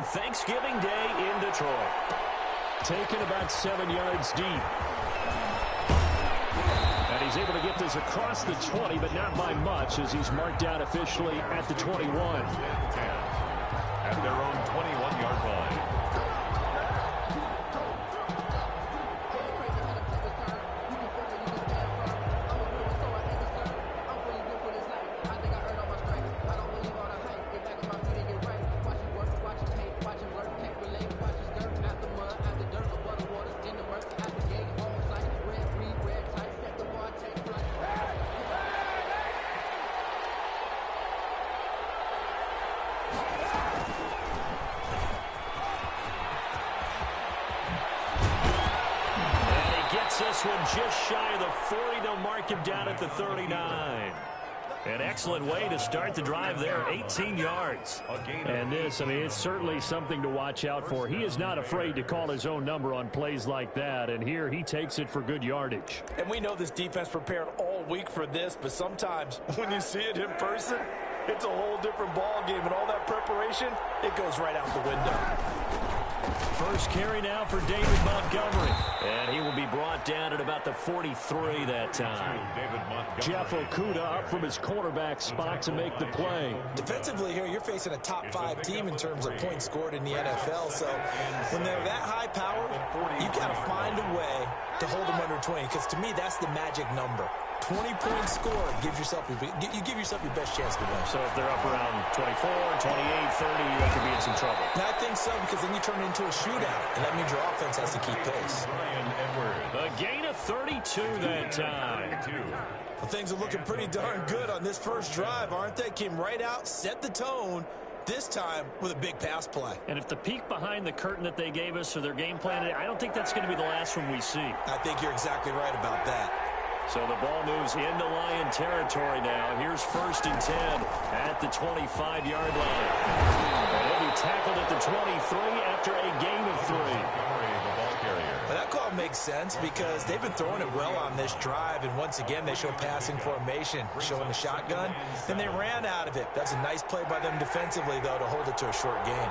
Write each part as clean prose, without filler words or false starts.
Thanksgiving Day in Detroit. Taken about 7 yards deep. And he's able to get this across the 20, but not by much, as he's marked out officially at the 21. At their own 21-yard line. This one just shy of the 40. They'll mark him down at the 39. An excellent way to start the drive there, 18 yards. And this, I mean, it's certainly something to watch out for. He is not afraid to call his own number on plays like that, and here he takes it for good yardage. And we know this defense prepared all week for this, but sometimes when you see it in person, it's a whole different ball game, and all that preparation, it goes right out the window. First carry now for David Montgomery. And he will be brought down at about the 43 that time. Jeff Okudah up from his cornerback spot to make the play. Defensively here, you're facing a top-5 team in terms of points scored in the NFL. So when they're that high-powered, you've got to find a way to hold them under 20. Because to me, that's the magic number. 20 points scored gives yourself you give yourself your best chance to win. So if they're up around 24, 28, 30, you could be in some trouble. And I think so, because then you turn it into a shootout, and that means your offense has to keep pace. A gain of 32 that time. Well, things are looking pretty darn good on this first drive, aren't they? Came right out, set the tone, this time with a big pass play. And if the peek behind the curtain that they gave us or their game plan, I don't think that's going to be the last one we see. I think you're exactly right about that. So the ball moves into Lion territory now. Here's 1st and 10 at the 25-yard line. And he'll be tackled at the 23 after a gain of 3. Well, that call makes sense because they've been throwing it well on this drive, and once again they show passing formation, showing the shotgun. Then they ran out of it. That's a nice play by them defensively, though, to hold it to a short gain.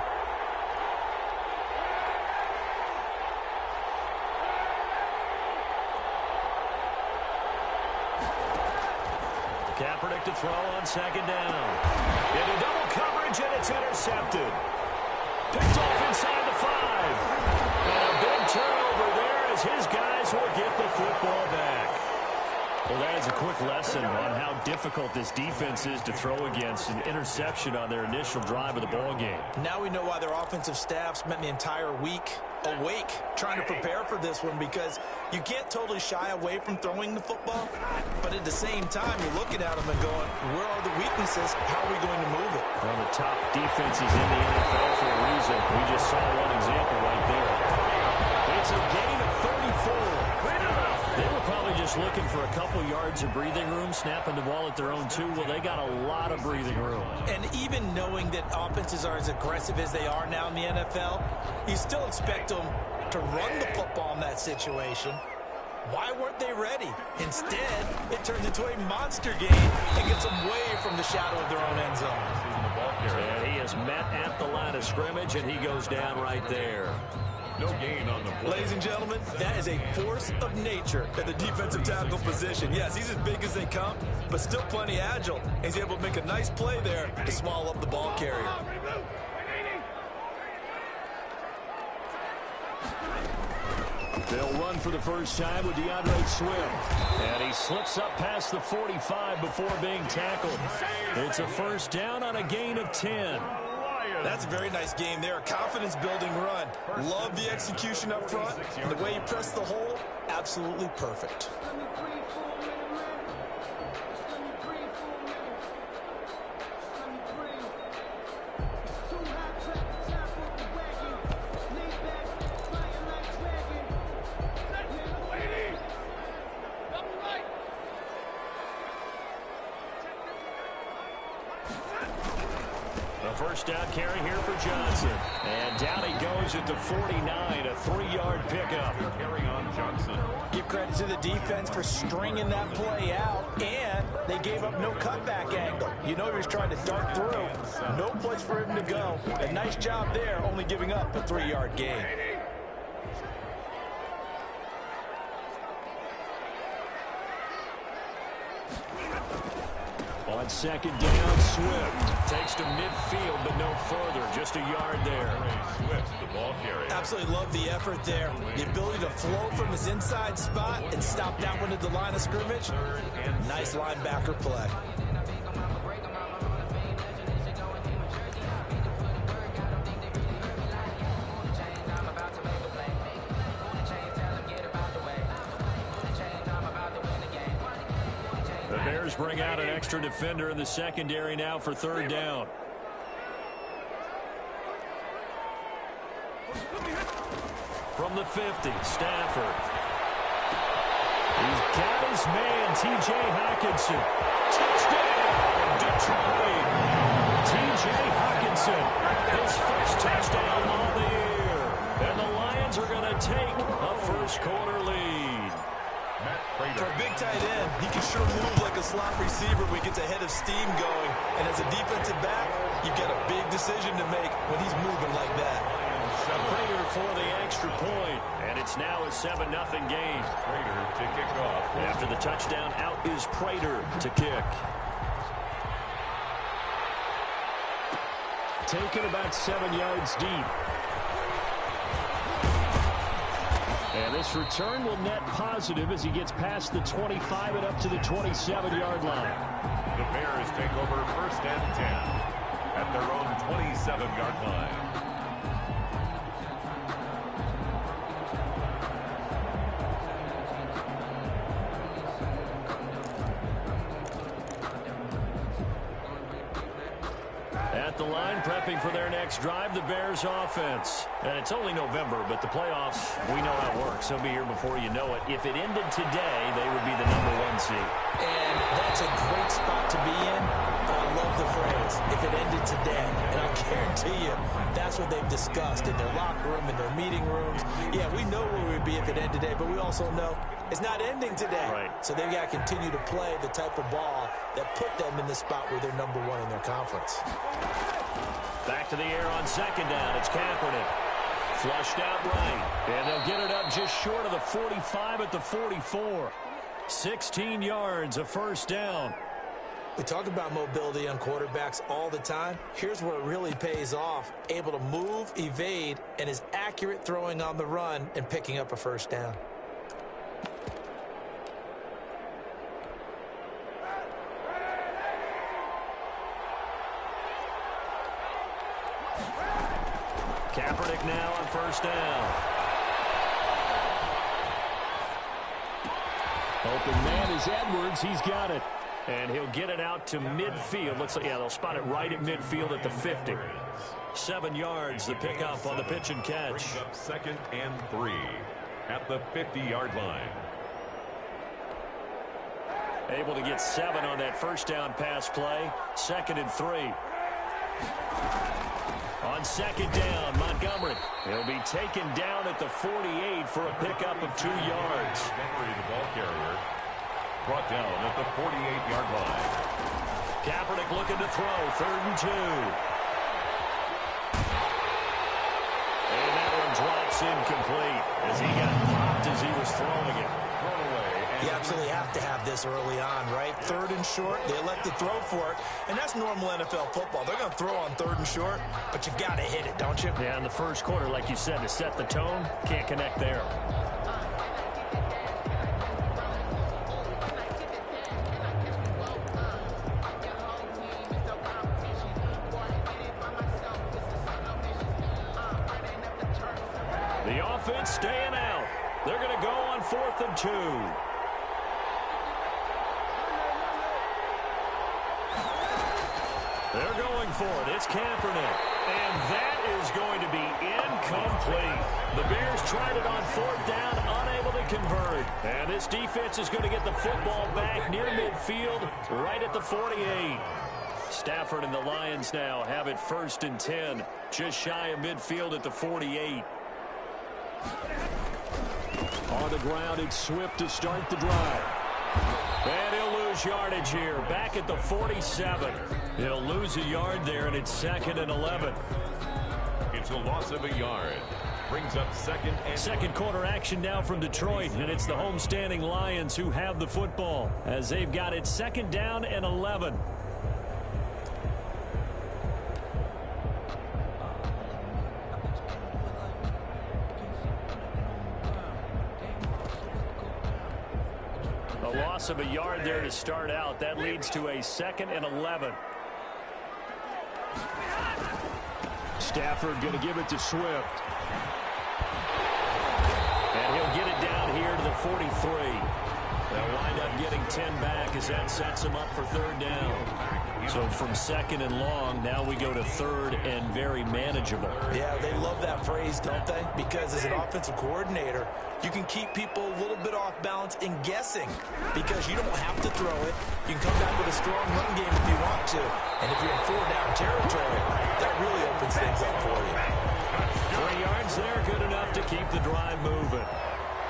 Kaepernick to throw on 2nd down. Into double coverage, and it's intercepted. Picked off inside the 5. And a big turnover there as his guys will get the football back. Well, that is a quick lesson on how difficult this defense is to throw against. An interception on their initial drive of the ball game. Now we know why their offensive staff spent the entire week awake trying to prepare for this one, because you can't totally shy away from throwing the football, but at the same time you're looking at them and going, where are the weaknesses? How are we going to move it? One of the top defenses in the NFL for a reason. We just saw one example right there. It's a gain of 34. They were probably just looking for a couple yards of breathing room, snapping the ball at their own 2. Well, they got a lot of breathing room. And even knowing that offenses are as aggressive as they are now in the NFL, you still expect them to run the football in that situation. Why weren't they ready? Instead, it turns into a monster game and gets them way from the shadow of their own end zone. And he is met at the line of scrimmage, and he goes down right there. No gain on the play. Ladies and gentlemen, that is a force of nature at the defensive tackle position. Yes, he's as big as they come, but still plenty agile. He's able to make a nice play there to swallow up the ball carrier. They'll run for the first time with DeAndre Swift. And he slips up past the 45 before being tackled. It's a first down on a gain of 10. That's a very nice game there. A confidence-building run. Love the execution up front. And the way he pressed the hole, absolutely perfect. first down carry here for Johnson. And down he goes at the 49, a 3-yard pickup. Carry on Johnson. Give credit to the defense for stringing that play out, and they gave up no cutback angle. You know he was trying to dart through. No place for him to go. A nice job there, only giving up a 3-yard gain. On second down, Swift takes to midfield, but no further. Just a yard there. Swift, the ball carrier. Absolutely love the effort there. The ability to flow from his inside spot and stop that one at the line of scrimmage. Nice linebacker play. The Bears bring out an extra defender in the secondary now for third down. From the 50, Stafford. He's got his man, T.J. Hockenson. Touchdown, Detroit. T.J. Hockenson, his first touchdown on the year. And the Lions are going to take a first-quarter lead. For a big tight end, he can sure move like a slot receiver when he gets a head of steam going. And as a defensive back, you've got a big decision to make when he's moving like that. Prater for the extra point, and it's now a 7-0 game. Prater to kick off. After the touchdown, out is Prater to kick. Taken about 7 yards deep. And this return will net positive as he gets past the 25 and up to the 27-yard line. The Bears take over first and 10 at their own 27-yard line. At the line, prepping for their next drive, the Bears offense. And it's only November, but the playoffs, we know how it works. They'll be here before you know it. If it ended today, they would be the #1 seed. And that's a great spot to be in. I love the phrase, if it ended today. And I guarantee you, that's what they've discussed in their locker room, in their meeting rooms. Yeah, we know where we would be if it ended today, but we also know it's not ending today. Right. So they've got to continue to play the type of ball that put them in the spot where they're #1 in their conference. Back to the air on second down. It's Kaepernick. Flushed out right. And they'll get it up just short of the 45 at the 44. 16 yards, a first down. We talk about mobility on quarterbacks all the time. Here's where it really pays off. Able to move, evade, and is accurate throwing on the run and picking up a first down. Kaepernick now on first down. Open man is Edwards. He's got it. And he'll get it out to midfield. Looks like, yeah, they'll spot it right at midfield at the 50. 7 yards, the pickup on the pitch and catch. Brings up second and 3 at the 50-yard line. Able to get 7 on that first down pass play. 2nd and 3. On second down, Montgomery. He'll be taken down at the 48 for a pickup of 2 yards. Montgomery, the ball carrier, brought down at the 48-yard line. Kaepernick looking to throw, 3rd and 2. And that one drops incomplete as he got popped as he was throwing it. Thrown away. You absolutely have to have this early on, right? 3rd and short, they elect to throw for it, and that's normal NFL football. They're going to throw on 3rd and short, but you got to hit it, don't you? Yeah, in the first quarter, like you said, to set the tone, can't connect there. The offense staying out. They're going to go on 4th and 2. They're going for it. It's Kaepernick. And that is going to be incomplete. The Bears tried it on 4th down, unable to convert. And this defense is going to get the football back near midfield, right at the 48. Stafford and the Lions now have it 1st and 10. Just shy of midfield at the 48. On the ground, it's Swift to start the drive. And he'll lose yardage here. Back at the 47. He'll lose a yard there, and it's 2nd and 11. It's a loss of a yard. Brings up second quarter action now from Detroit, and it's the homestanding Lions who have the football as they've got it 2nd down and 11. A loss of a yard there to start out. That leads to a 2nd and 11. Stafford going to give it to Swift. And he'll get it down here to the 43. They'll wind up getting 10 back as that sets him up for 3rd down. So from 2nd and long, now we go to 3rd and very manageable. Yeah, they love that phrase, don't they? Because as an offensive coordinator, you can keep people a little bit off balance in guessing because you don't have to throw it. You can come back with a strong run game if you want to. And if you're in 4-down territory, that really opens things up for you. 3 yards there, good enough to keep the drive moving.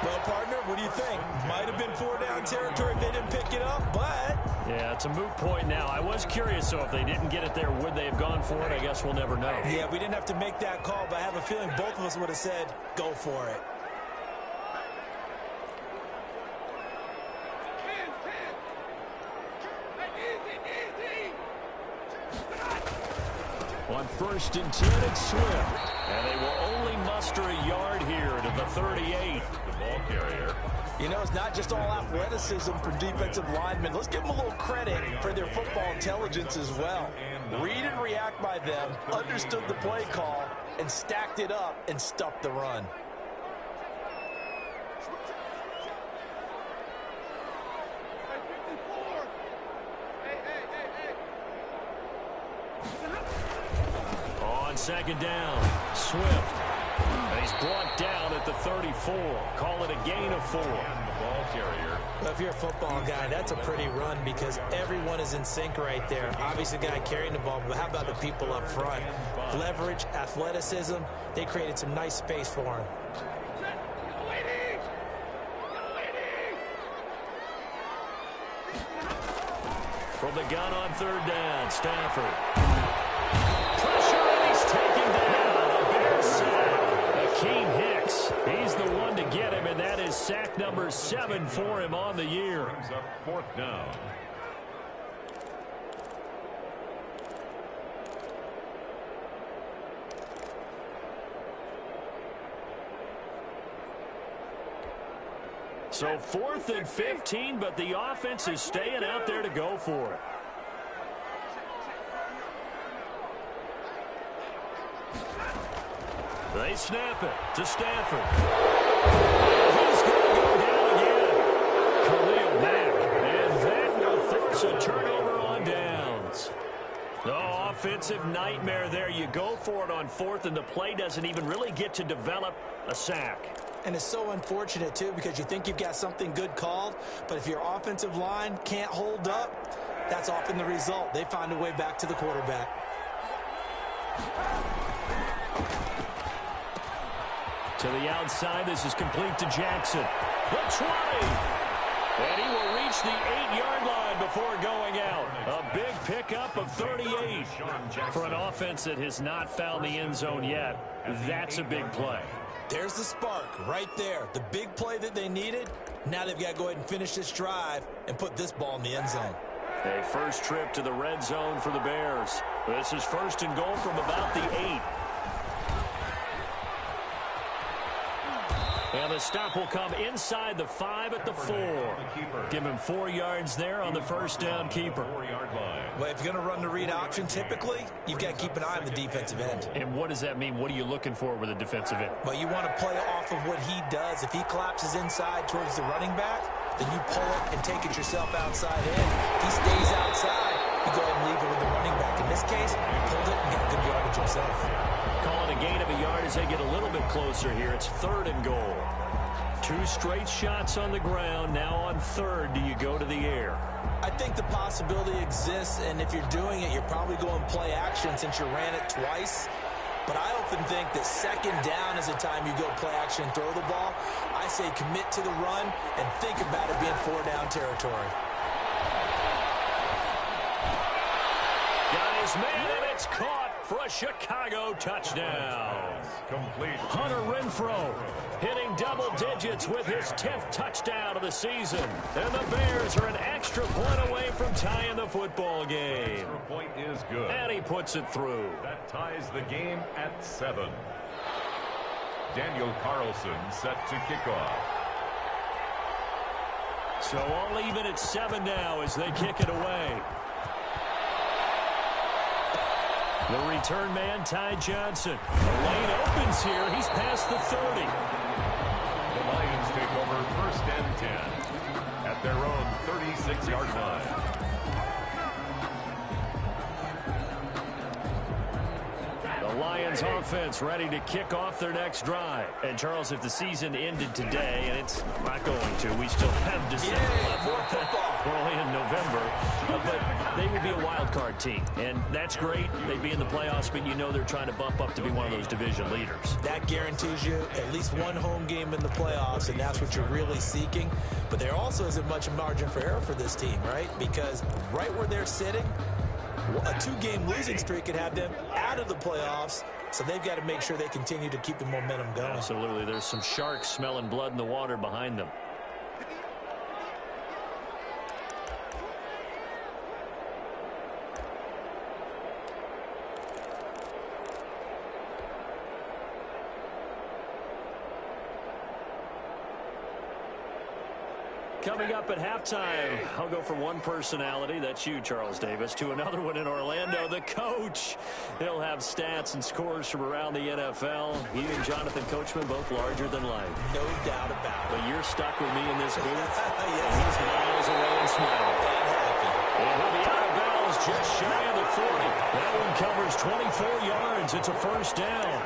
Well, partner, what do you think? Might have been 4-down territory if they didn't pick it up, but... Yeah, it's a moot point now. I was curious, so if they didn't get it there, would they have gone for it? I guess we'll never know. Yeah, we didn't have to make that call, but I have a feeling both of us would have said, go for it. On 1st and 10, it's Swift. And they will only muster a yard here to the 38. The ball carrier. You know, it's not just all athleticism from defensive linemen. Let's give them a little credit for their football intelligence as well. Read and react by them, understood the play call, and stacked it up and stuffed the run. On 2nd down, Swift. And he's brought down at the 34. Call it a gain of 4. And the ball carrier. Well, if you're a football guy, that's a pretty run because everyone is in sync right there. Obviously, the guy carrying the ball, but how about the people up front? Leverage, athleticism, they created some nice space for him. From the gun on 3rd down, Stafford. Pressure, and he's taken down. The Bears sack. Akeem Hicks, he's the one to get him, and that is sack number 7 for him on the year. Brings up 4th down. So 4th and 15, but the offense is staying out there to go for it. They snap it to Stafford. He's going to go down again. Khalil Mack. And that will force a turnover on downs. Oh, offensive nightmare there. You go for it on 4th, and the play doesn't even really get to develop a sack. And it's so unfortunate, too, because you think you've got something good called, but if your offensive line can't hold up, that's often the result. They find a way back to the quarterback. To the outside, this is complete to Jackson. The 20. And he will reach the 8-yard line before going out. A big pickup of 38. For an offense that has not found the end zone yet, that's a big play. There's the spark right there. The big play that they needed. Now they've got to go ahead and finish this drive and put this ball in the end zone. A first trip to the red zone for the Bears. This is 1st and goal from about the 8. And the stop will come inside the 5 at the 4. Give him 4 yards there on the 1st down keeper. 4-yard line. Well, if you're going to run the read option, typically, you've got to keep an eye on the defensive end. And what does that mean? What are you looking for with a defensive end? Well, you want to play off of what he does. If he collapses inside towards the running back, then you pull it and take it yourself outside in. If he stays outside, you go ahead and leave it with the running back. In this case, you pulled it and get good yardage yourself. Call it a gain of a yard as they get a little bit closer here. It's 3rd and goal. 2 straight shots on the ground. Now on 3rd, do you go to the air? I think the possibility exists, and if you're doing it, you're probably going play action since you ran it twice. But I often think that second down is the time you go play action and throw the ball. I say commit to the run and think about it being 4-down territory. Got his man, and it's caught for a Chicago touchdown. Complete. Hunter Renfrow hitting double digits with his 10th touchdown of the season. And the Bears are an extra point away from tying the football game. Extra point is good. And he puts it through. That ties the game at 7. Daniel Carlson set to kick off. So all even at 7 now as they kick it away. The return man, Ty Johnson. The lane opens here. He's past the 30. The Lions take over 1st and 10 at their own 36-yard line. The Lions offense ready to kick off their next drive. And Charles, if the season ended today, and it's not going to, we still have December left. We're only in November, but they would be a wild card team, and that's great. They'd be in the playoffs, but you know they're trying to bump up to be one of those division leaders. That guarantees you at least one home game in the playoffs, and that's what you're really seeking. But there also isn't much margin for error for this team, right? Because right where they're sitting, a 2-game losing streak could have them out of the playoffs, so they've got to make sure they continue to keep the momentum going. Absolutely. There's some sharks smelling blood in the water behind them. Coming up at halftime, I'll go from one personality, that's you, Charles Davis, to another one in Orlando, the coach. He'll have stats and scores from around the NFL. He and Jonathan Coachman, both larger than life. No doubt about it. But you're stuck with me in this booth. Yes, and he's miles away and smiling. and happy. And he'll be out of bounds just shy of the 40. That one covers 24 yards. It's a first down.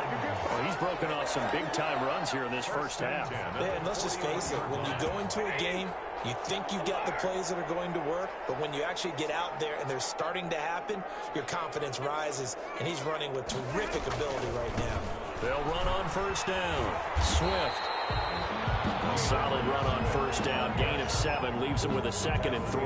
Well, he's broken off some big-time runs here in this first half. Man, let's just face it. When you go into a game, you think you've got the plays that are going to work, but when you actually get out there and they're starting to happen, your confidence rises, and he's running with terrific ability right now. They'll run on first down. Swift. A solid run on first down. Gain of 7 leaves him with a 2nd and 3.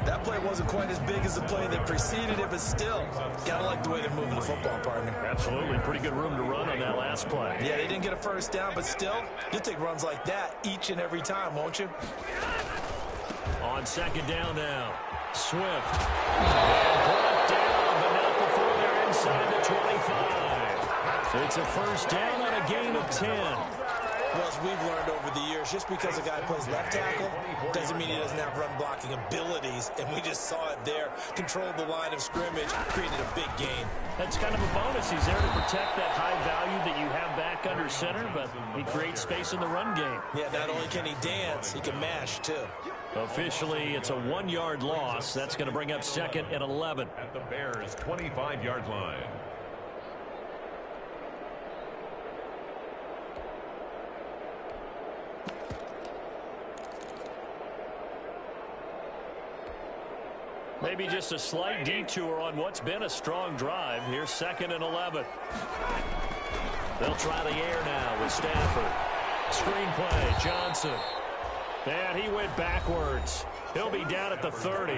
That play wasn't quite as big as the play that preceded it, but still, gotta like the way they're moving the football, partner. Absolutely. Pretty good room to run on that last play. Yeah, they didn't get a first down, but still, you'll take runs like that each and every time, won't you? On 2nd down now. Swift. And brought down, but not before they're inside the 25. It's a first down on a gain of 10. Well, as we've learned over the years, just because a guy plays left tackle doesn't mean he doesn't have run-blocking abilities, and we just saw it there. Controlled the line of scrimmage, created a big gain. That's kind of a bonus. He's there to protect that high value that you have back under center, but he creates space in the run game. Yeah, not only can he dance, he can mash, too. Officially, it's a 1-yard loss. That's going to bring up 2nd and 11. At the Bears' 25-yard line. Maybe just a slight detour on what's been a strong drive. Here's 2nd and 11. They'll try the air now with Stafford. Screenplay, Johnson. And he went backwards. He'll be down at the 30.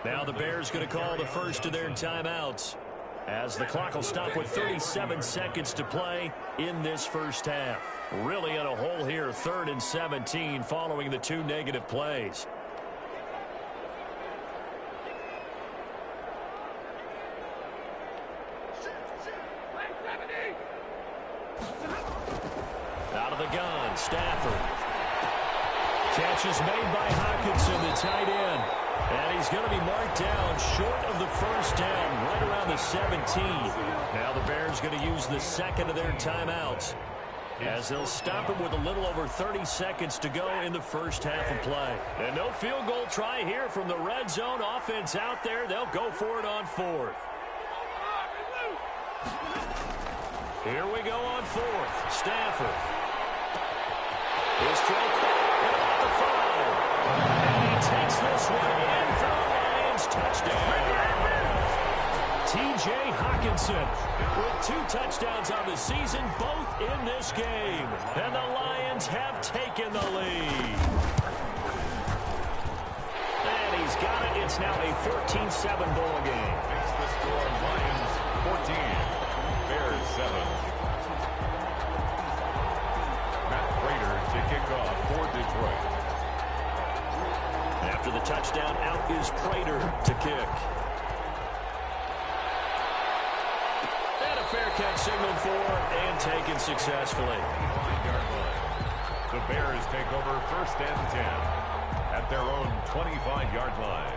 Now the Bears going to call the first of their timeouts, as the clock will stop with 37 seconds to play in this first half. Really in a hole here, 3rd and 17 following the 2 negative plays. Out of the gun, Stafford. Catch is made by Hockenson, the tight end. And he's going to be marked down short of the first down, right around the 17. Now the Bears going to use the 2nd of their timeouts, as they'll stop him with a little over 30 seconds to go in the first half of play. And no field goal try here from the red zone offense out there. They'll go for it on 4th. Here we go on 4th. Stafford. His throw caught at the 5. And he takes this one in for the Lions. Touchdown. T.J. Hockenson with 2 touchdowns on the season, both in this game. And the Lions have taken the lead. And he's got it. It's now a 13-7 ball game. Makes the score Lions 14, Bears 7. Matt Prater to kick off for Detroit. After the touchdown, out is Prater to kick. Fair catch signaled for and taken successfully. 5-yard line. The Bears take over 1st and 10 at their own 25-yard line.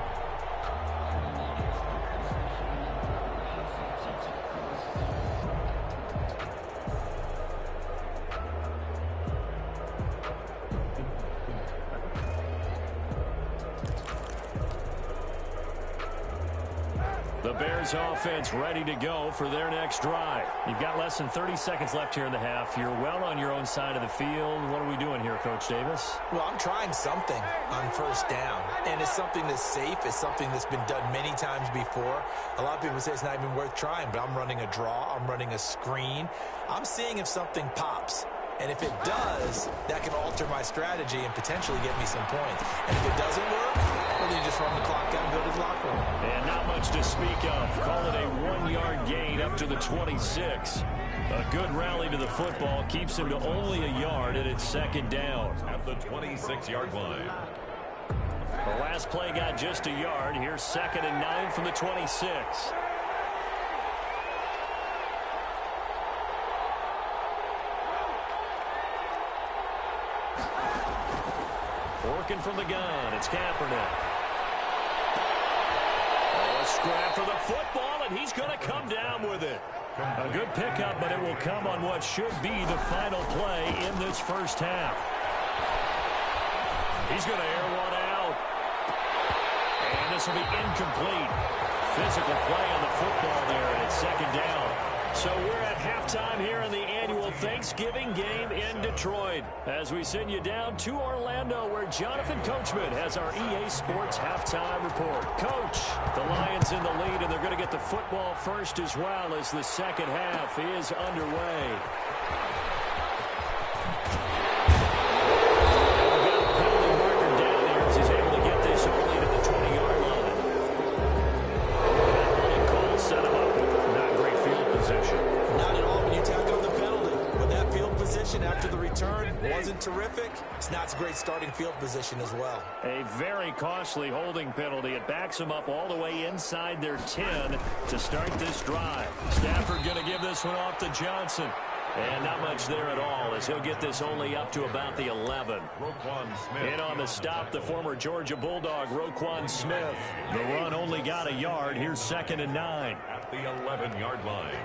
The Bears offense ready to go for their next drive. You've got less than 30 seconds left here in the half. You're well on your own side of the field. What are we doing here, Coach Davis? Well, I'm trying something on 1st down, and it's something that's safe. It's something that's been done many times before. A lot of people say it's not even worth trying, but I'm running a draw. I'm running a screen. I'm seeing if something pops. And if it does, that can alter my strategy and potentially get me some points. And if it doesn't work, well, then you just run the clock out and go to the locker room. And not much to speak of. Call it a 1-yard gain up to the 26. A good rally to the football keeps him to only a yard, and it's 2nd down. At the 26-yard line. The last play got just a yard. Here's 2nd and 9 from the 26. Working from the gun, it's Kaepernick. Oh, a scrap for the football, and he's going to come down with it. A good pickup, but it will come on what should be the final play in this 1st half. He's going to air one out. And this will be incomplete. Physical play on the football there, and it's 2nd down. So we're at halftime here in the annual Thanksgiving game in Detroit. As we send you down to Orlando, where Jonathan Coachman has our EA Sports halftime report. Coach, the Lions in the lead, and they're going to get the football first as well as the 2nd half is underway. After the return wasn't terrific. It's not a great starting field position as well. A very costly holding penalty. It backs them up all the way inside their 10 to start this drive. Stafford going to give this one off to Johnson. And not much there at all, as he'll get this only up to about the 11. In on the stop, the former Georgia Bulldog, Roquan Smith. The run only got a yard. Here's 2nd and 9. At the 11-yard line.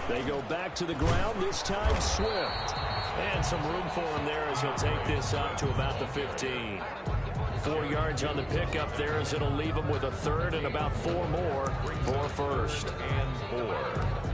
They go back to the ground, this time Swift. And some room for him there as he'll take this up to about the 15. 4 yards on the pickup there as it'll leave him with a 3rd and about 4 more for 1st and 4.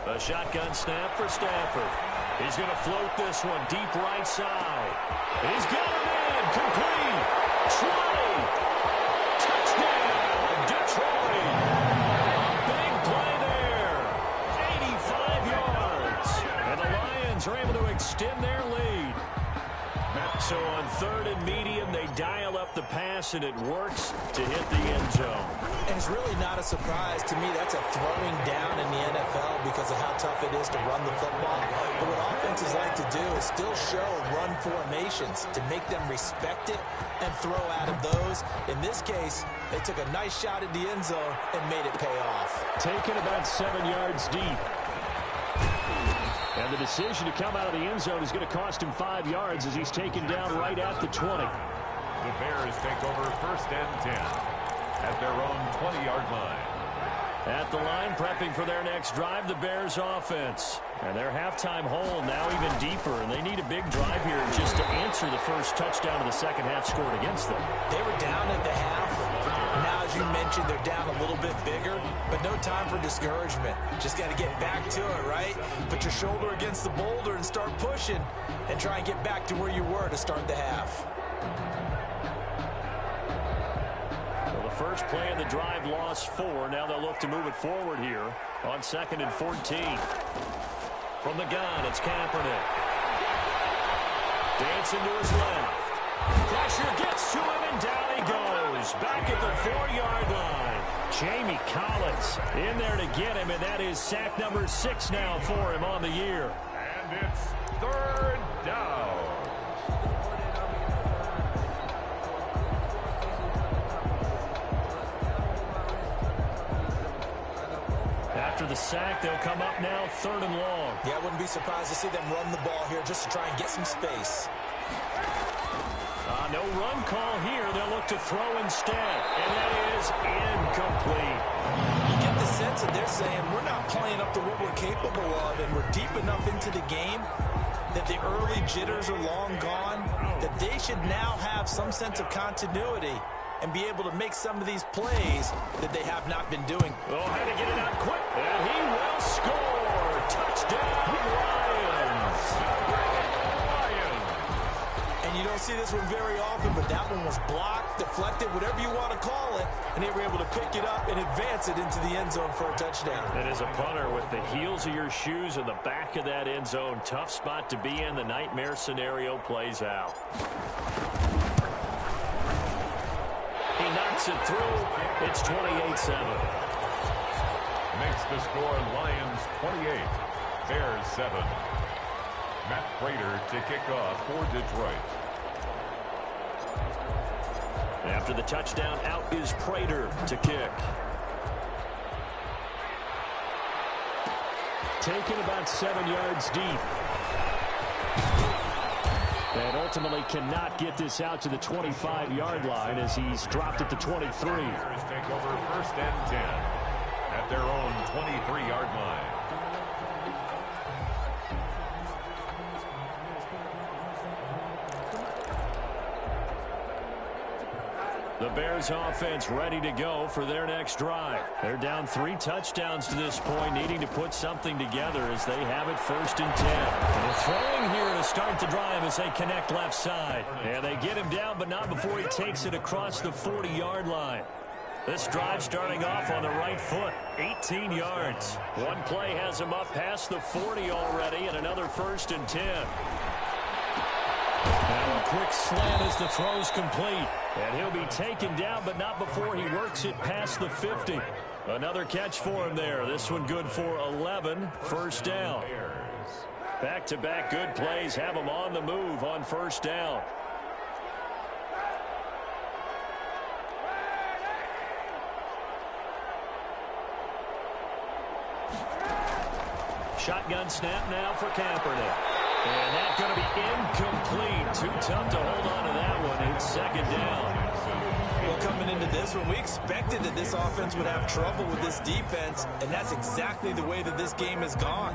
A shotgun snap for Stafford. He's going to float this one deep right side. He's got it in. Complete. 20. Touchdown, Detroit. Big play there. 85 yards. And the Lions are able to extend their lead. So on 3rd and medium, they dial up the pass, and it works to hit the end zone. And it's really not a surprise to me. That's a throwing down in the NFL because of how tough it is to run the football. But what offenses like to do is still show run formations to make them respect it and throw out of those. In this case, they took a nice shot at the end zone and made it pay off. Taken about 7 yards deep. And the decision to come out of the end zone is going to cost him 5 yards as he's taken down right at the 20. The Bears take over 1st and 10 at their own 20-yard line. At the line, prepping for their next drive, the Bears offense. And their halftime hole now even deeper, and they need a big drive here just to answer the first touchdown of the second half scored against them. They were down at the half. Now, as you mentioned, they're down a little bit bigger, but no time for discouragement. Just got to get back to it, right? Put your shoulder against the boulder and start pushing and try and get back to where you were to start the half. First play of the drive, lost 4. Now they'll look to move it forward here on 2nd and 14. From the gun, it's Kaepernick. Dancing to his left. Pressure gets to him, and down he goes. Back at the 4-yard line. Jamie Collins in there to get him, and that is sack number 6 now for him on the year. And it's 3rd down. After the sack, they'll come up now 3rd and long. Yeah, I wouldn't be surprised to see them run the ball here just to try and get some space. No run call here. They'll look to throw instead, and that is incomplete. You get the sense that they're saying we're not playing up to what we're capable of, and we're deep enough into the game that the early jitters are long gone, that they should now have some sense of continuity and be able to make some of these plays that they have not been doing. Oh, had to get it out quick, and he will score. Touchdown, Lions. And you don't see this one very often, but that one was blocked, deflected, whatever you want to call it, and they were able to pick it up and advance it into the end zone for a touchdown. And as a punter, with the heels of your shoes in the back of that end zone, tough spot to be in. The nightmare scenario plays out. He knocks it through. It's 28-7. Makes the score Lions 28, Bears 7. Matt Prater to kick off for Detroit. After the touchdown, out is Prater to kick. Taken about 7 yards deep. And ultimately cannot get this out to the 25-yard line as he's dropped at the 23. Bears take over 1st and 10 at their own 23-yard line. The Bears offense ready to go for their next drive. They're down 3 touchdowns to this point, needing to put something together as they have it 1st and 10. And they're throwing here to start the drive as they connect left side. And they get him down, but not before he takes it across the 40-yard line. This drive starting off on the right foot, 18 yards. One play has him up past the 40 already, and another 1st and 10. Now a quick slant as the throw's complete. And he'll be taken down, but not before he works it past the 50. Another catch for him there. This one good for 11, 1st down. Back-to-back good plays have him on the move on 1st down. Shotgun snap now for Kaepernick. And that's going to be incomplete. Too tough to hold on to that one. It's 2nd down. Well, coming into this one, we expected that this offense would have trouble with this defense, and that's exactly the way that this game has gone.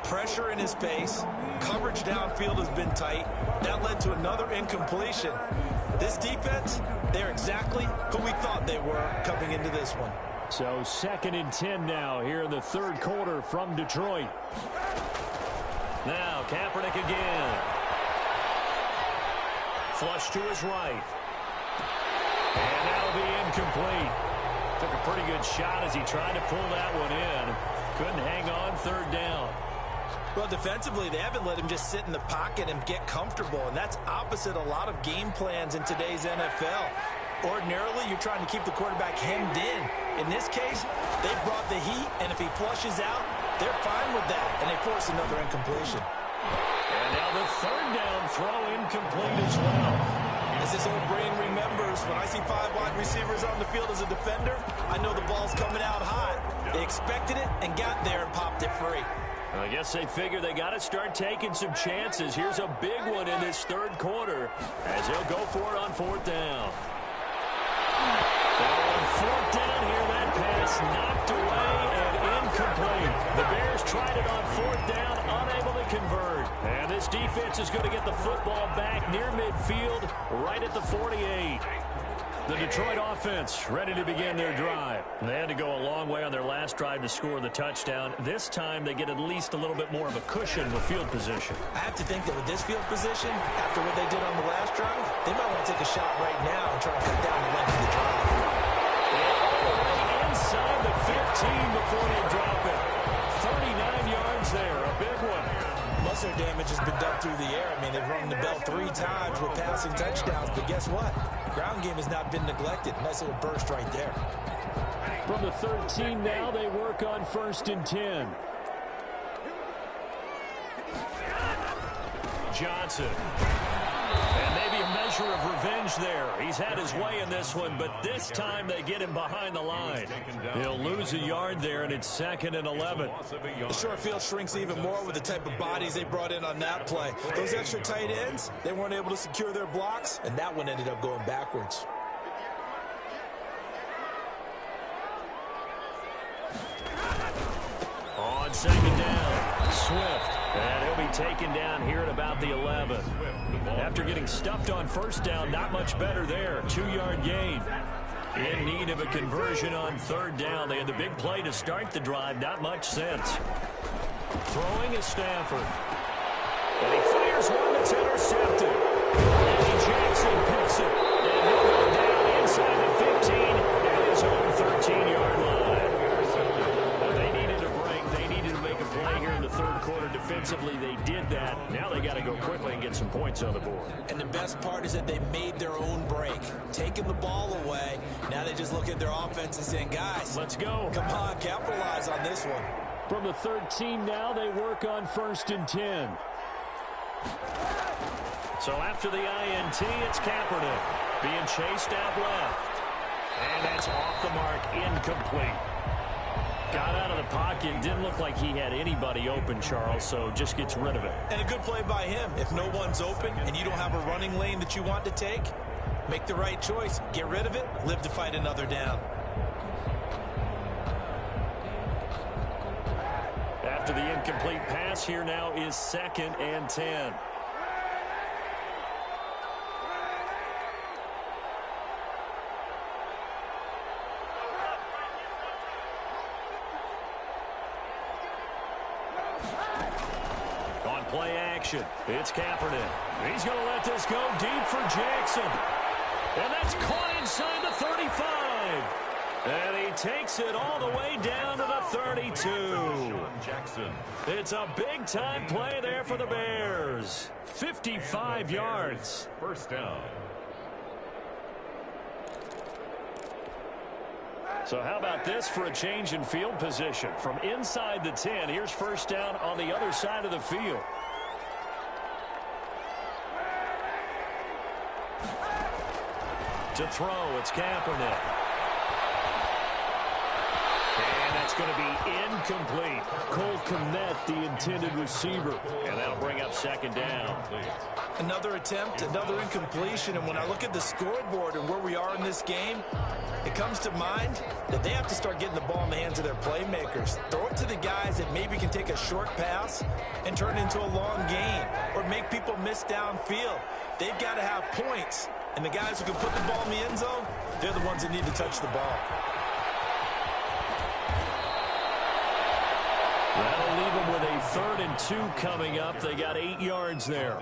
Pressure in his face. Coverage downfield has been tight. That led to another incompletion. This defense, they're exactly who we thought they were coming into this one. So 2nd and 10 now here in the 3rd quarter from Detroit. Now Kaepernick again. Flush to his right. And that'll be incomplete. Took a pretty good shot as he tried to pull that one in. Couldn't hang on 3rd down. Well, defensively, they haven't let him just sit in the pocket and get comfortable, and that's opposite a lot of game plans in today's NFL. Ordinarily, you're trying to keep the quarterback hemmed in. In this case, they brought the heat, and if he flushes out, they're fine with that, and they force another incompletion. And now the 3rd down throw incomplete as well. As this old brain remembers, when I see 5 wide receivers on the field as a defender, I know the ball's coming out hot. They expected it and got there and popped it free. I guess they figure they got to start taking some chances. Here's a big one in this 3rd quarter as he'll go for it on 4th down. On 4th down here, that pass knocked away. fourth down, unable to convert. And this defense is going to get the football back near midfield, right at the 48. The Detroit offense ready to begin their drive. They had to go a long way on their last drive to score the touchdown. This time they get at least a little bit more of a cushion with field position. I have to think that with this field position, after what they did on the last drive, they might want to take a shot right now and try to cut down the length of the drive. Already inside the 15 before they drop it. 39 yards there, a big one. Most of their damage has been done through the air. I mean, they've rung the bell 3 times with passing touchdowns, but guess what? Ground game has not been neglected. Nice little burst right there. From the 13 now, they work on 1st and 10. Johnson. And maybe a measure of revenge there. He's had his way in this one, but this time they get him behind the line. He'll lose a yard there, and it's 2nd and 11. The short field shrinks even more with the type of bodies they brought in on that play. Those extra tight ends, they weren't able to secure their blocks, and that one ended up going backwards. On 2nd down, Swift. And he'll be taken down here at about the 11. After getting stuffed on 1st down, not much better there. 2-yard gain. In need of a conversion on 3rd down. They had the big play to start the drive. Not much sense. Throwing is Stafford. And he fires one that's intercepted. Eddie Jackson picks it. And he'll go down inside the 15 at his own 13-yard line. They needed a break. They needed to make a play here in the 3rd quarter. Defensively, they did that. Now they got to go quickly and get some points on the board. And the best part is that they made their own break. Taking the ball away. Now they just look at their offense and saying, guys, let's go. Come on, capitalize on this one. From the 13 now, they work on 1st and 10. So after the INT, it's Kaepernick being chased out left. And that's off the mark, incomplete. Got out of the pocket, didn't look like he had anybody open, Charles, so just gets rid of it. And a good play by him. If no one's open and you don't have a running lane that you want to take, make the right choice. Get rid of it, live to fight another down. After the incomplete pass, here now is 2nd and 10. On play action, it's Kaepernick. He's going to let this go deep for Jackson. And that's caught inside the 35. And he takes it all the way down to the 32. It's a big-time play there for the Bears. 55 yards. 1st down. So how about this for a change in field position? From inside the 10, here's 1st down on the other side of the field. To throw, it's Kaepernick. And that's going to be incomplete. Cole Kmet, the intended receiver. And that'll bring up 2nd down. Another attempt, another incompletion. And when I look at the scoreboard and where we are in this game, it comes to mind that they have to start getting the ball in the hands of their playmakers. Throw it to the guys that maybe can take a short pass and turn it into a long gain or make people miss downfield. They've got to have points. And the guys who can put the ball in the end zone, they're the ones that need to touch the ball. That'll leave them with a 3rd and 2 coming up. They got 8 yards there.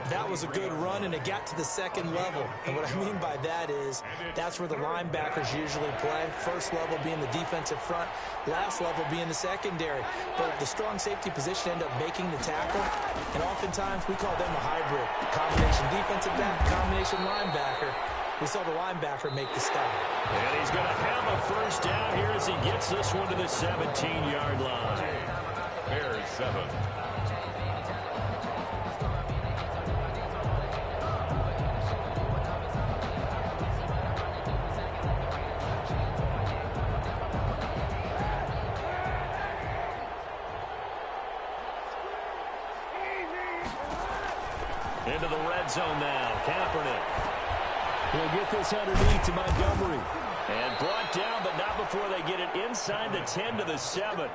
That was a good run, and it got to the 2nd level. And what I mean by that is that's where the linebackers usually play. 1st level being the defensive front, last level being the secondary. But the strong safety position end up making the tackle, and oftentimes we call them a hybrid. Combination defensive back, combination linebacker. We saw the linebacker make the stop. And he's going to have a 1st down here as he gets this one to the 17-yard line. Bears 7. Into the red zone now. Kaepernick. He'll get this underneath to Montgomery. And brought down, but not before they get it inside the 10 to the 7.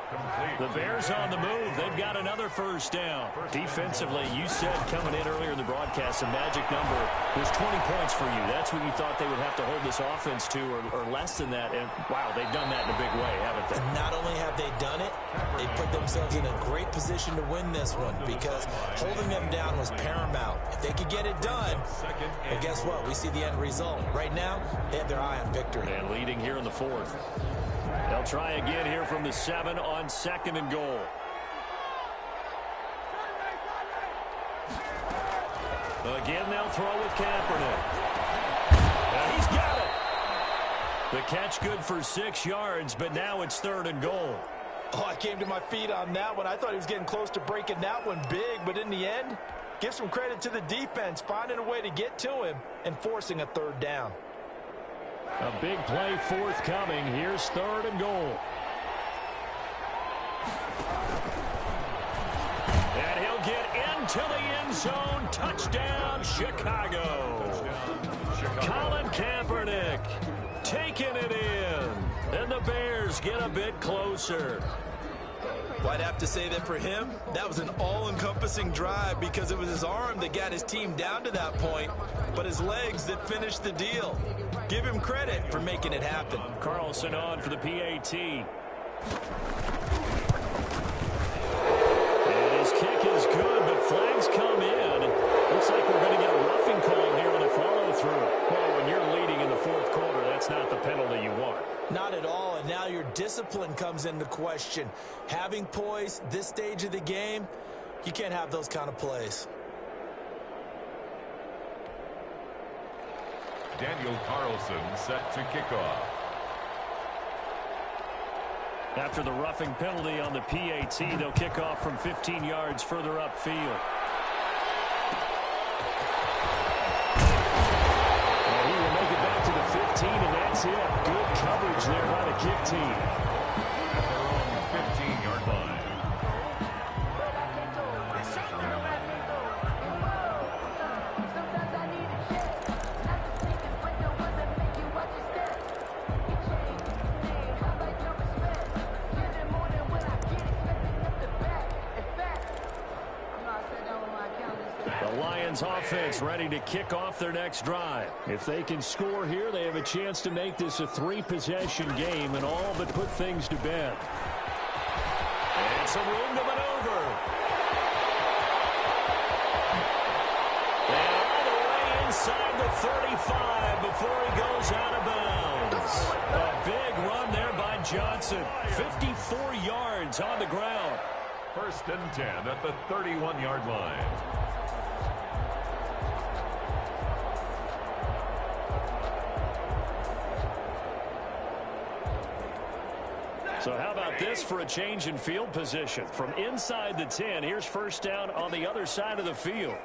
The Bears on the move. They've got another first down. Defensively, you said coming in earlier in the broadcast, the magic number was 20 points for you. That's what you thought they would have to hold this offense to, or less than that. And, wow, they've done that in a big way, haven't they? And not only have they done it, they put themselves in a great position to win this one because holding them down was paramount. If they could get it done, well, guess what? We see the end result. Right now, they have their eye on victory. And leading here in the 4th. They'll try again here from the 7 on 2nd and goal. Again, they'll throw with Kaepernick. He's got it. The catch good for 6 yards, but now it's 3rd and goal. Oh, I came to my feet on that one. I thought he was getting close to breaking that one big, but in the end, give some credit to the defense, finding a way to get to him and forcing a 3rd down. A big play forthcoming. Here's 3rd and goal. And he'll get into the end zone. Touchdown, Chicago. Colin Kaepernick taking it in. And the Bears get a bit closer. Well, I'd have to say that for him, that was an all-encompassing drive because it was his arm that got his team down to that point, but his legs that finished the deal. Give him credit for making it happen. Carlson on for the PAT. And his kick is good, but flags come in. Looks like we're going to get a roughing call here on the follow-through. Well, when you're leading in the 4th quarter, that's not the penalty you want. Not at all, and now your discipline comes into question. Having poise this stage of the game, you can't have those kind of plays. Daniel Carlson set to kick off. After the roughing penalty on the PAT, they'll kick off from 15 yards further upfield. And he will make it back to the 15, and that's it. Good coverage there by the kick team. At their own 15-yard line. Lions offense ready to kick off their next drive. If they can score here, they have a chance to make this a 3-possession game and all but put things to bed. And some room to maneuver. And all the way inside the 35 before he goes out of bounds. A big run there by Johnson. 54 yards on the ground. 1st and 10 at the 31-yard line. So how about this for a change in field position? From inside the 10, here's 1st down on the other side of the field.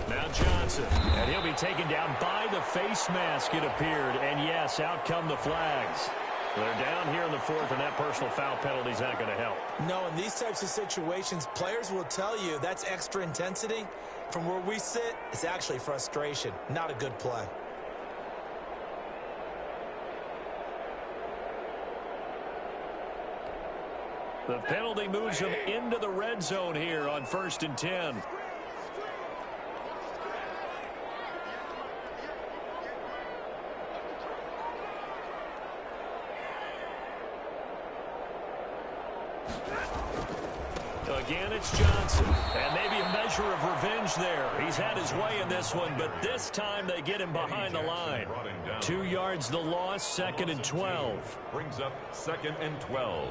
Now Johnson, and he'll be taken down by the face mask, it appeared. And yes, out come the flags. They're down here in the 4th, and that personal foul penalty is not going to help. No, in these types of situations, players will tell you that's extra intensity. From where we sit, it's actually frustration, not a good play. The penalty moves them into the red zone here on 1st and 10. Again, it's Johnson. And maybe a measure of revenge there. He's had his way in this one, but this time they get him behind the line. 2 yards the loss, 2nd and 12. Brings up 2nd and 12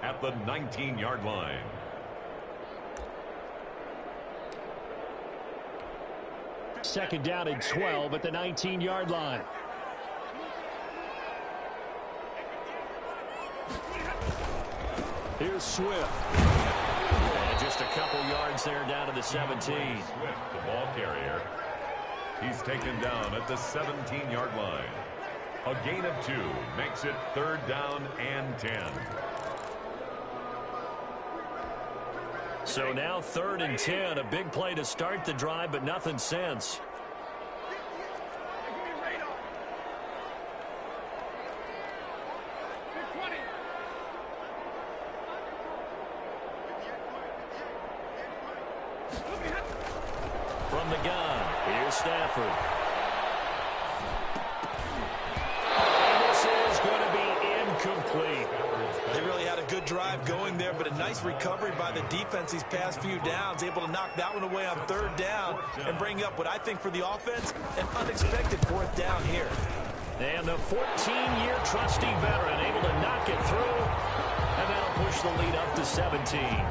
at the 19-yard line. Second down and 12 at the 19-yard line. Here's Swift. And just a couple yards there down to the 17. Swift, the ball carrier. He's taken down at the 17-yard line. A gain of 2 makes it 3rd down and 10. So now 3rd and 10. A big play to start the drive, but nothing since. From the gun, here's Stafford. And this is going to be incomplete. They really had a good drive going there, but a nice recovery by the defense these past few downs, able to knock that one away on 3rd down and bring up what I think for the offense, an unexpected 4th down here. And the 14-year trusty veteran able to knock it through, and that'll push the lead up to 17.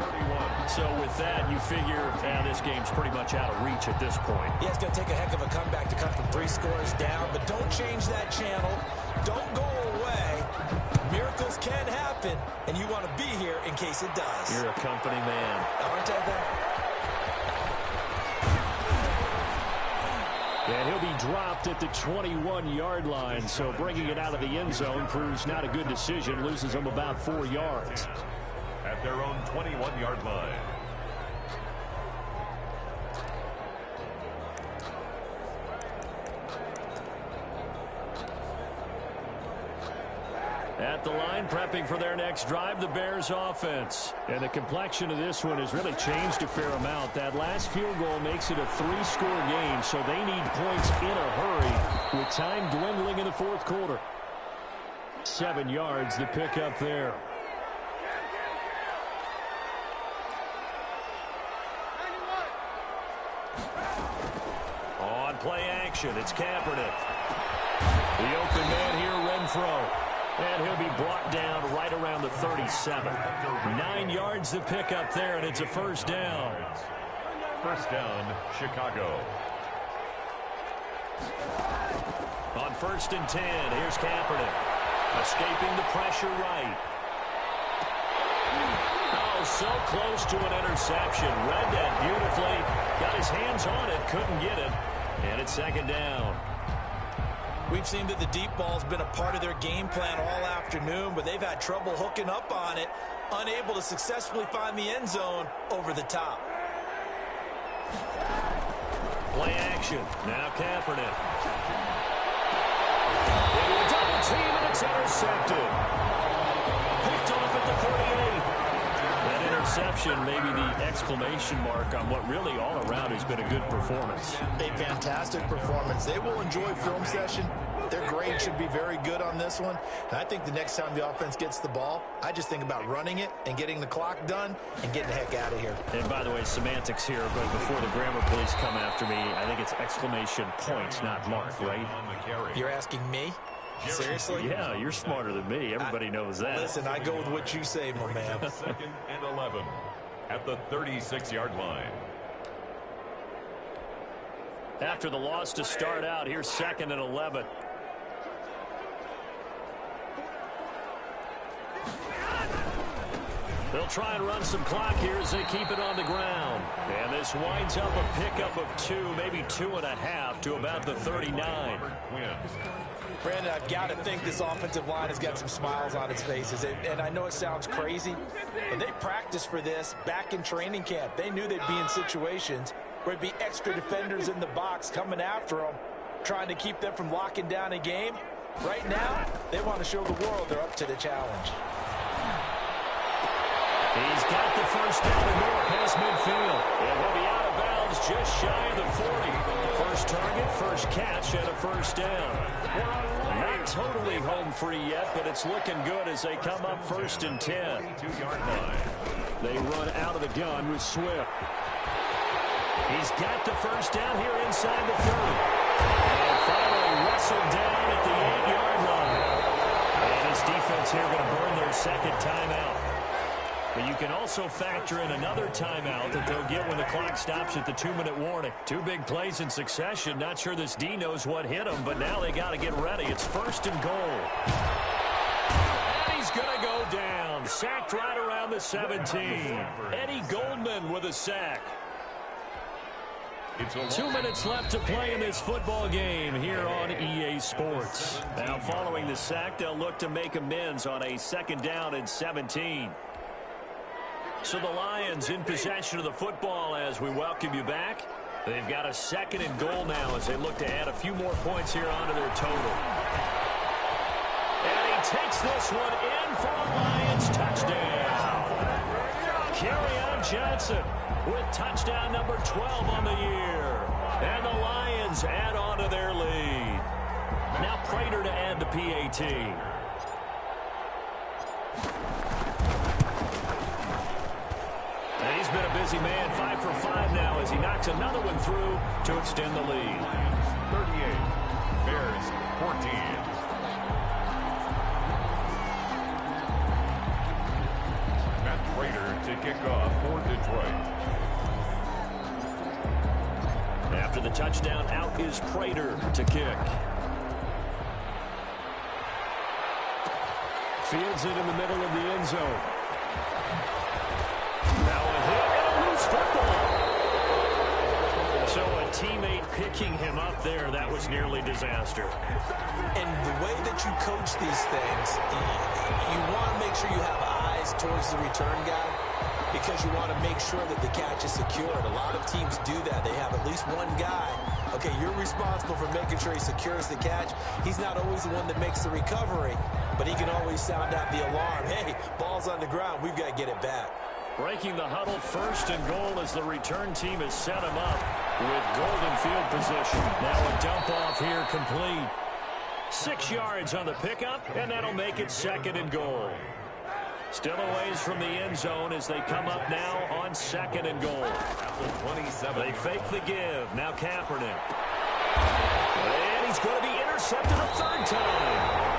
So with that, you figure this game's pretty much out of reach at this point. Yeah, it's going to take a heck of a comeback to come from 3 scores down, but don't change that channel. Don't go away. Miracles can happen, and you want to be here in case it does. You're a company man. Aren't I, though? And he'll be dropped at the 21-yard line, so bringing it out of the end zone proves not a good decision. Loses them about 4 yards. At their own 21-yard line. At the line, prepping for their next drive, the Bears offense. And the complexion of this one has really changed a fair amount. That last field goal makes it a 3-score game, so they need points in a hurry with time dwindling in the 4th quarter. 7 yards, the pickup there. On play action, it's Kaepernick. The open man here, Renfro. And he'll be brought down right around the 37. 9 yards to pick up there, and it's a 1st down. 1st down, Chicago. On 1st and 10, here's Kaepernick. Escaping the pressure right. Oh, so close to an interception. Read that beautifully. Got his hands on it, couldn't get it. And it's 2nd down. We've seen that the deep ball's been a part of their game plan all afternoon, but they've had trouble hooking up on it, unable to successfully find the end zone over the top. Play action. Now Kaepernick. Into a double team, and it's intercepted. Picked off at the 38. That interception may be the exclamation mark on what really all around has been a good performance. A fantastic performance. They will enjoy film session. Their grade should be very good on this one. And I think the next time the offense gets the ball, I just think about running it and getting the clock done and getting the heck out of here. And by the way, semantics here, but before the grammar police come after me, I think it's exclamation point, not mark, right? You're asking me? Seriously? Yeah, you're smarter than me. Everybody knows that. Listen, I go with what you say, my man. 2nd and 11 at the 36-yard line. After the loss to start out, here's 2nd and 11. They'll try and run some clock here as they keep it on the ground. And this winds up a pickup of 2, maybe 2.5 to about the 39. Brandon, I've got to think this offensive line has got some smiles on its faces. And I know it sounds crazy, but they practiced for this back in training camp. They knew they'd be in situations where it'd be extra defenders in the box coming after them, trying to keep them from locking down a game. Right now, they want to show the world they're up to the challenge. He's got the 1st down and more past midfield. And he'll be out of bounds just shy of the 40. First target, 1st catch, and a 1st down. Not totally home free yet, but it's looking good as they come up 1st and 10. 2-yard line. They run out of the gun with Swift. He's got the 1st down here inside the 30. And finally wrestled down at the 8-yard line. And his defense here going to burn their 2nd timeout. But you can also factor in another timeout that they'll get when the clock stops at the 2-minute warning. 2 big plays in succession. Not sure this D knows what hit him, but now they got to get ready. It's 1st and goal. And he's going to go down. Sacked right around the 17. Eddie Goldman with a sack. 2 minutes left to play in this football game here on EA NBC Sports. Now following the sack, they'll look to make amends on a 2nd down and 17. So the Lions in possession of the football as we welcome you back. They've got a 2nd and goal now as they look to add a few more points here onto their total. And he takes this one in for a Lions touchdown. Kerryon Johnson with touchdown number 12 on the year. And the Lions add on to their lead. Now Prater to add the PAT. And he's been a busy man, 5 for 5 now as he knocks another one through to extend the lead. 38, Bears 14. Matt Prater to kick off for Detroit. After the touchdown, out is Prater to kick. Fields it in the middle of the end zone. Now a hit and a loose football. So a teammate picking him up there, that was nearly disaster. And the way that you coach these things, you want to make sure you have eyes towards the return guy because you want to make sure that the catch is secured. A lot of teams do that. They have at least one guy. Okay, you're responsible for making sure he secures the catch. He's not always the one that makes the recovery, but he can always sound out the alarm. Hey, ball's on the ground. We've got to get it back. Breaking the huddle, 1st and goal as the return team has set him up with golden field position. Now a dump off here complete. 6 yards on the pickup, and that'll make it 2nd and goal. Still a ways from the end zone as they come up now on 2nd and goal. They fake the give. Now Kaepernick. And he's going to be intercepted a 3rd time.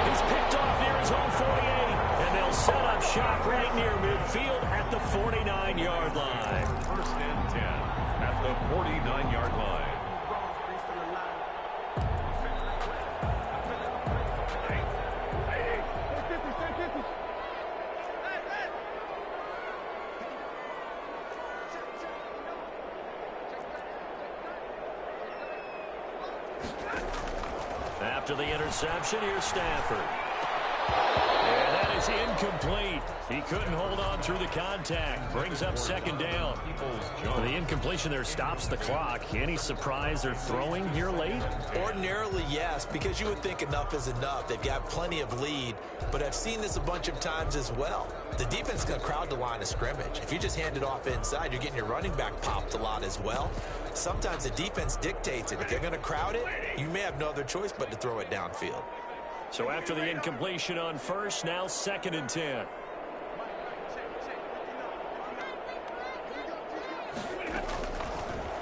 He's picked off near his own 48, and they'll set up shop right near midfield at the 49-yard line. 1st and 10 at the 49-yard line. After the interception, here's Stafford. And that is incomplete. He couldn't hold on through the contact. Brings up 2nd down. The incompletion there stops the clock. Any surprise they're throwing here late? Ordinarily, yes, because you would think enough is enough. They've got plenty of lead, but I've seen this a bunch of times as well. The defense is going to crowd the line of scrimmage. If you just hand it off inside, you're getting your running back popped a lot as well. Sometimes the defense dictates it. If they're going to crowd it, you may have no other choice but to throw it downfield. So after the incompletion on 1st, now 2nd and 10.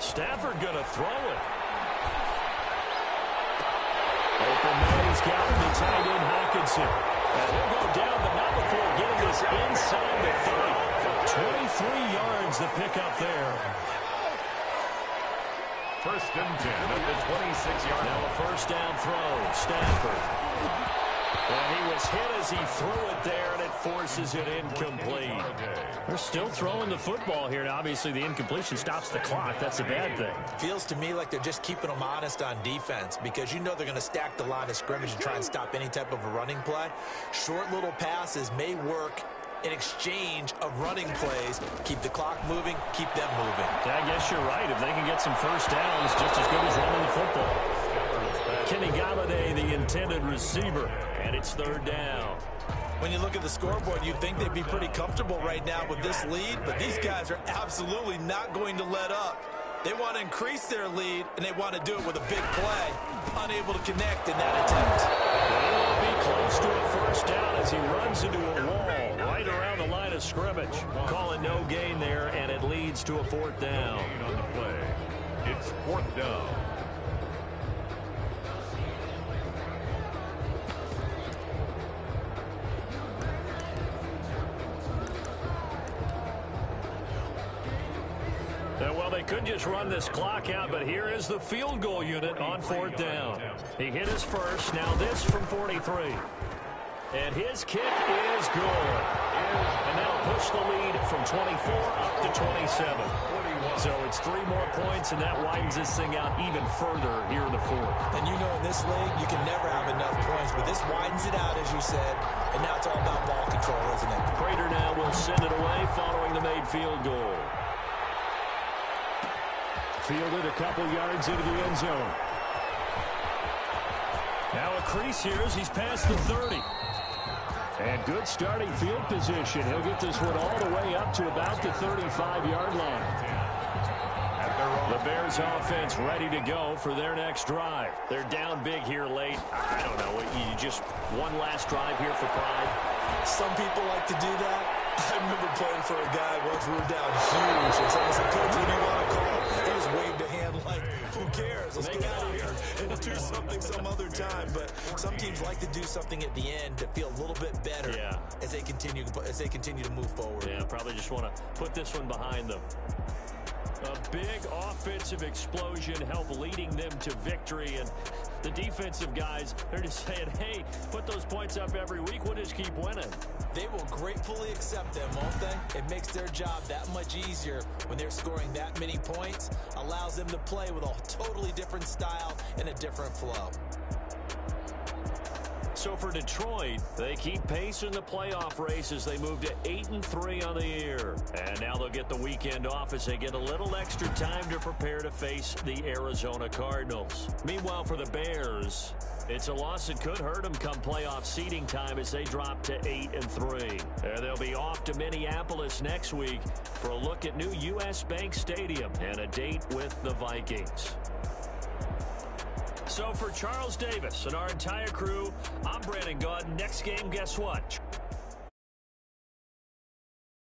Stafford going to throw it. Open man, he's got him to tight end Hockenson. And he'll go down, but not before getting this inside the 30. 23 yards to pick up there. 1st and 10 at the 26-yard line. Now a 1st down throw. Stafford. And he was hit as he threw it there, and it forces it incomplete. They're still throwing the football here. Now, obviously, the incompletion stops the clock. That's a bad thing. Feels to me like they're just keeping them honest on defense because you know they're going to stack the line of scrimmage and try and stop any type of a running play. Short little passes may work in exchange of running plays. Keep the clock moving, keep them moving. Yeah, I guess you're right. If they can get some 1st downs, just as good as running the football. Kenny Galladay, the intended receiver, and it's 3rd down. When you look at the scoreboard, you'd think they'd be pretty comfortable right now with this lead, but these guys are absolutely not going to let up. They want to increase their lead, and they want to do it with a big play. Unable to connect in that attempt. They will be close to a 1st down as he runs into a wall right around the line of scrimmage. Calling no gain there, and it leads to a 4th down. On the play, it's 4th down. Well, they could just run this clock out, but here is the field goal unit on 4th down. He hit his first. Now this from 43. And his kick is good. And that'll push the lead from 24 up to 27. M21. So it's 3 more points, and that widens this thing out even further here in the fourth. And you know in this league, you can never have enough points, but this widens it out, as you said, and now it's all about ball control, isn't it? Prater now will send it away following the made field goal. Fielded a couple yards into the end zone. Now a crease here as he's past the 30. And good starting field position. He'll get this one all the way up to about the 35-yard line. The Bears offense ready to go for their next drive. They're down big here late. I don't know. You just one last drive here for pride. Some people like to do that. I remember playing for a guy once we were down huge, and someone said, "Coach, what do you want to call?" He just waved a hand like, who cares? Let's get out of here and do something some other time. But some teams like to do something at the end to feel a little bit better as they continue to move forward. Yeah, probably just want to put this one behind them. A big offensive explosion helped leading them to victory. And the defensive guys, they're just saying, hey, put those points up every week. We'll just keep winning. They will gratefully accept them, won't they? It makes their job that much easier when they're scoring that many points. Allows them to play with a totally different style and a different flow. So for Detroit, they keep pace in the playoff race as they move to 8-3 on the year. And now they'll get the weekend off as they get a little extra time to prepare to face the Arizona Cardinals. Meanwhile, for the Bears, it's a loss that could hurt them come playoff seeding time as they drop to 8-3. They'll be off to Minneapolis next week for a look at new U.S. Bank Stadium and a date with the Vikings. So for Charles Davis and our entire crew, I'm Brandon Gaudin. Next game, guess what?